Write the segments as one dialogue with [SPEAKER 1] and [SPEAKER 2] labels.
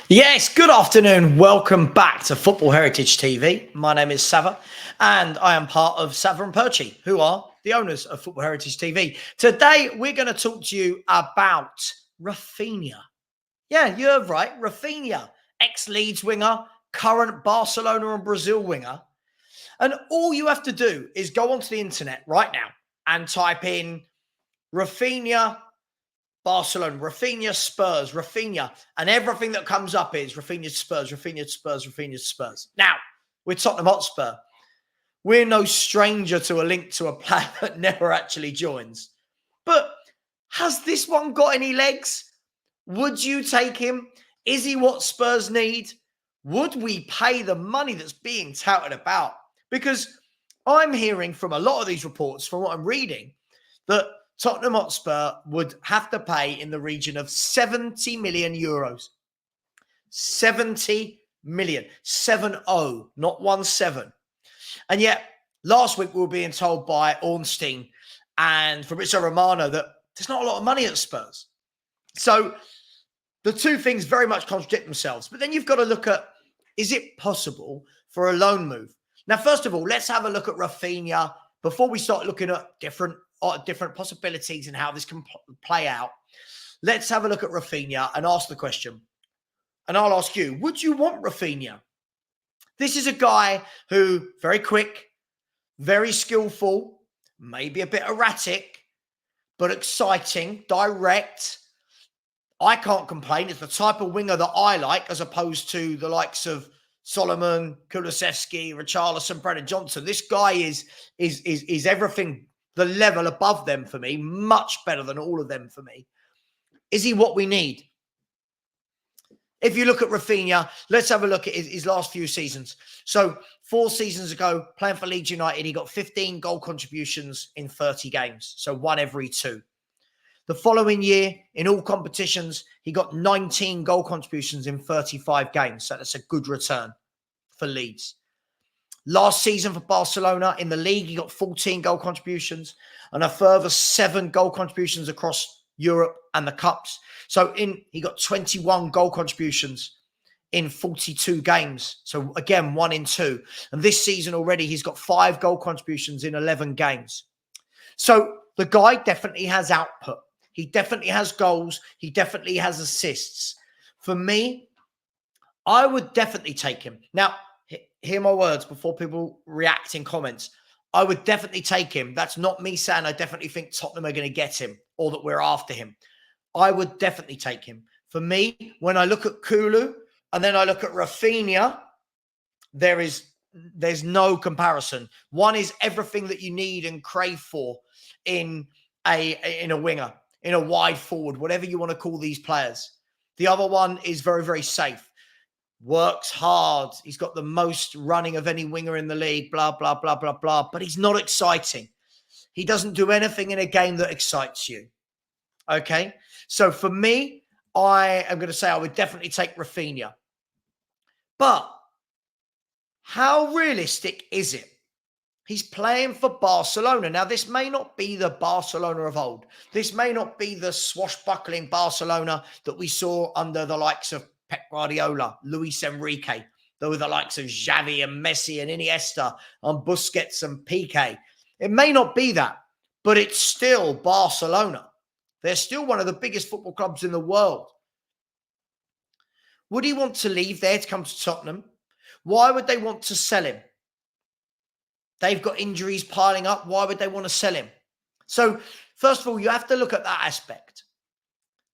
[SPEAKER 1] Yes, good afternoon. Welcome back to Football Heritage TV. My name is Sava, and I am part of Sava and Perchi, who are the owners of Football Heritage TV. Today, we're going to talk to you about Raphinha. Yeah, you heard right. Raphinha, ex-Leeds winger, current Barcelona and Brazil winger. And all you have to do is go onto the internet right now and type in Raphinha Barcelona, Raphinha Spurs, Raphinha, and everything that comes up is Raphinha Spurs, Raphinha Spurs, Raphinha Spurs. Now, with Tottenham Hotspur, we're no stranger to a link to a player that never actually joins. But has this one got any legs? Would you take him? Is he what Spurs need? Would we pay the money that's being touted about? Because I'm hearing from a lot of these reports, from what I'm reading, that Tottenham Hotspur would have to pay in the region of 70 million euros. 70 million. 7-0, not 1-7. And yet, last week we were being told by Ornstein and Fabrizio Romano that there's not a lot of money at Spurs. So the two things very much contradict themselves. But then you've got to look at, is it possible for a loan move? Now, first of all, let's have a look at Raphinha before we start looking at different possibilities and how this can play out. Let's have a look at Raphinha and ask the question. And I'll ask you, would you want Raphinha? This is a guy who, very quick, very skillful, maybe a bit erratic, but exciting, direct. I can't complain. It's the type of winger that I like, as opposed to the likes of Solomon, Kulusevski, Richarlison, Brennan Johnson. This guy is everything, the level above them for me, much better than all of them for me. Is he what we need? If you look at Raphinha, let's have a look at his last few seasons. So 4 seasons ago, playing for Leeds United, he got 15 goal contributions in 30 games. So 1 every 2. The following year, in all competitions, he got 19 goal contributions in 35 games. So that's a good return for Leeds. Last season for Barcelona in the league, he got 14 goal contributions and a further 7 goal contributions across Europe and the Cups. So he got 21 goal contributions in 42 games. So again, 1 in 2. And this season already, he's got 5 goal contributions in 11 games. So the guy definitely has output. He definitely has goals. He definitely has assists. For me, I would definitely take him. Now, hear my words before people react in comments. I would definitely take him. That's not me saying I definitely think Tottenham are going to get him or that we're after him. I would definitely take him. For me, when I look at Kulu and then I look at Raphinha, there's no comparison. One is everything that you need and crave for in a winger, in a wide forward, whatever you want to call these players. The other one is very, very safe. Works hard. He's got the most running of any winger in the league, blah, blah, blah, blah, blah. But he's not exciting. He doesn't do anything in a game that excites you. Okay? So for me, I am going to say I would definitely take Raphinha. But how realistic is it? He's playing for Barcelona. Now, this may not be the Barcelona of old. This may not be the swashbuckling Barcelona that we saw under the likes of Pep Guardiola, Luis Enrique. There were the likes of Xavi and Messi and Iniesta and Busquets and Piqué. It may not be that, but it's still Barcelona. They're still one of the biggest football clubs in the world. Would he want to leave there to come to Tottenham? Why would they want to sell him? They've got injuries piling up. Why would they want to sell him? So, first of all, you have to look at that aspect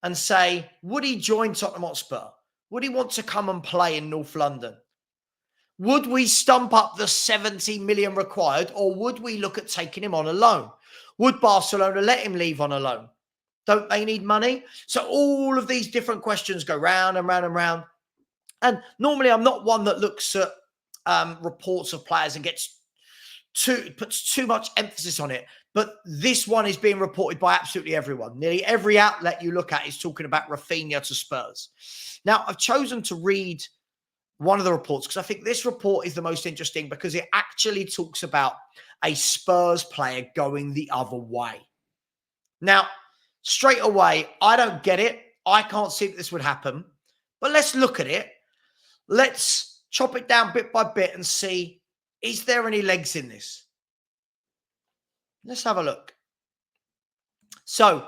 [SPEAKER 1] and say, would he join Tottenham Hotspur? Would he want to come and play in North London? Would we stump up the 70 million required, or would we look at taking him on a loan? Would Barcelona let him leave on a loan? Don't they need money? So all of these different questions go round and round and round. And normally I'm not one that looks at reports of players and puts too much emphasis on it. But this one is being reported by absolutely everyone. Nearly every outlet you look at is talking about Raphinha to Spurs. Now, I've chosen to read one of the reports because I think this report is the most interesting because it actually talks about a Spurs player going the other way. Now, straight away, I don't get it. I can't see that this would happen. But let's look at it. Let's chop it down bit by bit and see, is there any legs in this? Let's have a look. So,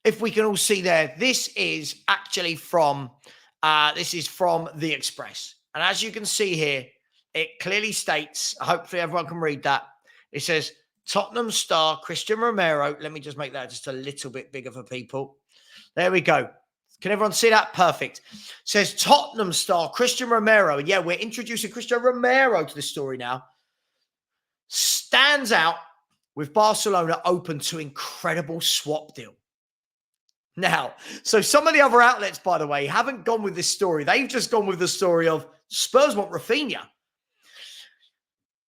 [SPEAKER 1] if we can all see there, this is actually from The Express. And as you can see here, it clearly states, hopefully everyone can read that. It says, Tottenham star Christian Romero. Let me just make that just a little bit bigger for people. There we go. Can everyone see that? Perfect. It says Tottenham star Christian Romero. Yeah, we're introducing Christian Romero to this story now. Stands out with Barcelona open to incredible swap deal. Now, so some of the other outlets, by the way, haven't gone with this story. They've just gone with the story of Spurs want Raphinha.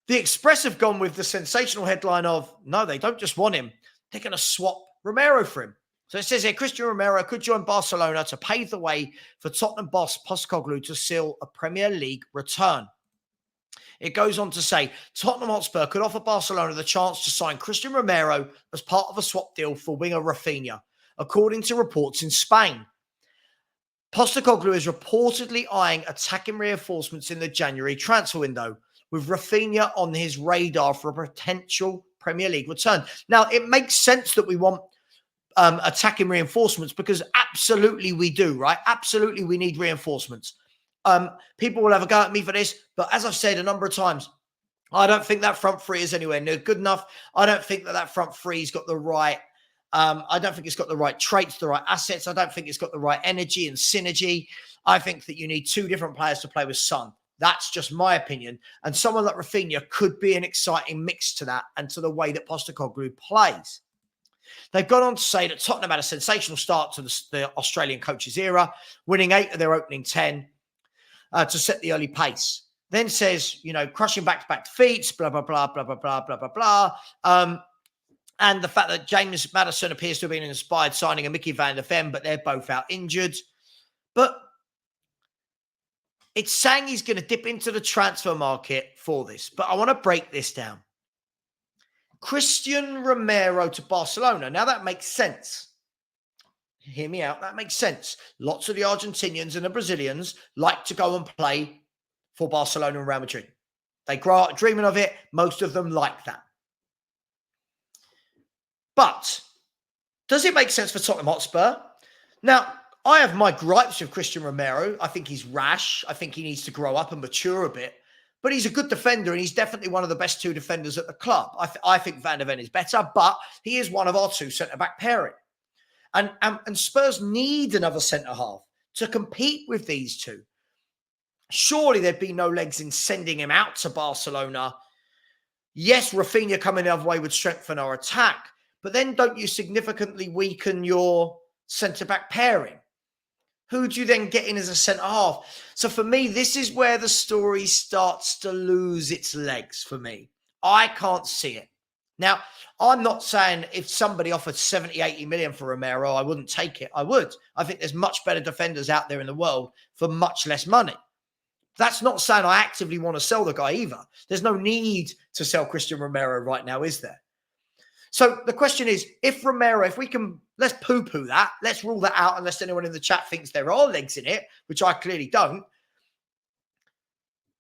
[SPEAKER 1] The Express have gone with the sensational headline of, no, they don't just want him. They're going to swap Romero for him. So it says here, Christian Romero could join Barcelona to pave the way for Tottenham boss Postecoglou to seal a Premier League return. It goes on to say, Tottenham Hotspur could offer Barcelona the chance to sign Christian Romero as part of a swap deal for winger Raphinha, according to reports in Spain. Postecoglou is reportedly eyeing attacking reinforcements in the January transfer window, with Raphinha on his radar for a potential Premier League return. Now, it makes sense that we want attacking reinforcements because absolutely we do, right? Absolutely we need reinforcements. People will have a go at me for this, but as I've said a number of times, I don't think that front three is anywhere near good enough. I don't think that front three's got the right I don't think it's got the right traits, the right assets. I don't think it's got the right energy and synergy. I think that you need two different players to play with Son. That's just my opinion. And someone like Raphinha could be an exciting mix to that and to the way that Postecoglou plays. They've gone on to say that Tottenham had a sensational start to the Australian coach's era, winning 8 of their opening 10 to set the early pace. Then says, crushing back-to-back defeats, blah, blah, blah, blah, blah, blah, blah, blah, blah. And the fact that James Maddison appears to have been inspired signing a Mickey van der Ven, but they're both out injured. But it's saying he's going to dip into the transfer market for this. But I want to break this down. Christian Romero to Barcelona. Now that makes sense. Hear me out. That makes sense. Lots of the Argentinians and the Brazilians like to go and play for Barcelona and Real Madrid. They grow up dreaming of it. Most of them like that. But does it make sense for Tottenham Hotspur? Now, I have my gripes with Christian Romero. I think he's rash. I think he needs to grow up and mature a bit. But he's a good defender, and he's definitely one of the best two defenders at the club. I think Van der Ven is better, but he is one of our two centre-back pairing. And Spurs need another centre-half to compete with these two. Surely there'd be no legs in sending him out to Barcelona. Yes, Raphinha coming the other way would strengthen our attack, but then don't you significantly weaken your centre-back pairing? Who do you then get in as a centre-half? So for me, this is where the story starts to lose its legs for me. I can't see it. Now, I'm not saying if somebody offered 70, 80 million for Romero, I wouldn't take it. I would. I think there's much better defenders out there in the world for much less money. That's not saying I actively want to sell the guy either. There's no need to sell Christian Romero right now, is there? So the question is, if we can, let's poo-poo that. Let's rule that out unless anyone in the chat thinks there are legs in it, which I clearly don't.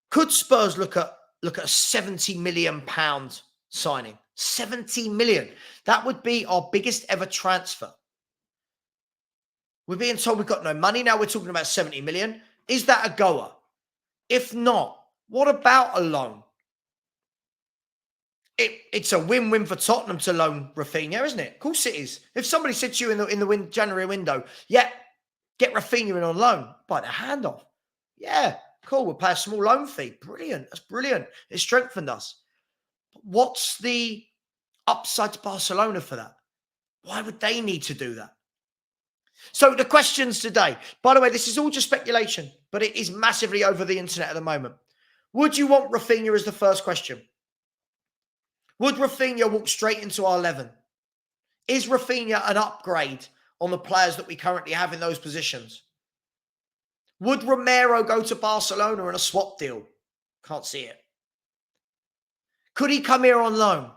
[SPEAKER 1] Could Spurs look at a £70 million signing? 70 million. That would be our biggest ever transfer. We're being told we've got no money. Now we're talking about 70 million. Is that a goer? If not, what about a loan? It's a win-win for Tottenham to loan Raphinha, isn't it? Of course it is. If somebody said to you in the January window, yeah, get Raphinha in on loan, bite their hand off. Yeah, cool. We'll pay a small loan fee. Brilliant. That's brilliant. It strengthened us. But what's the upside to Barcelona for that? Why would they need to do that? So the questions today, by the way, this is all just speculation, but it is massively over the internet at the moment. Would you want Raphinha as the first question? Would Raphinha walk straight into our 11? Is Raphinha an upgrade on the players that we currently have in those positions? Would Romero go to Barcelona in a swap deal? Can't see it. Could he come here on loan?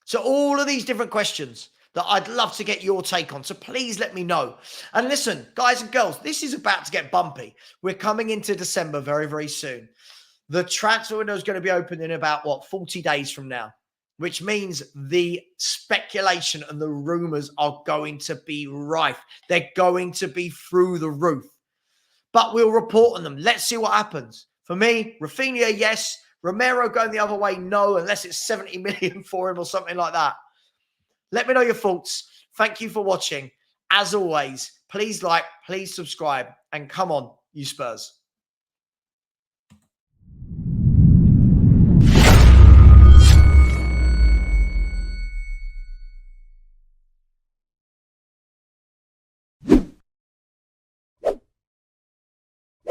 [SPEAKER 1] So all of these different questions. that I'd love to get your take on. So please let me know. And listen, guys and girls, this is about to get bumpy. We're coming into December very, very soon. The transfer window is going to be open in about, 40 days from now, which means the speculation and the rumors are going to be rife. They're going to be through the roof. But we'll report on them. Let's see what happens. For me, Raphinha, yes. Romero going the other way, no, unless it's 70 million for him or something like that. Let me know your thoughts. Thank you for watching. As always, please like, please subscribe, and come on, you Spurs.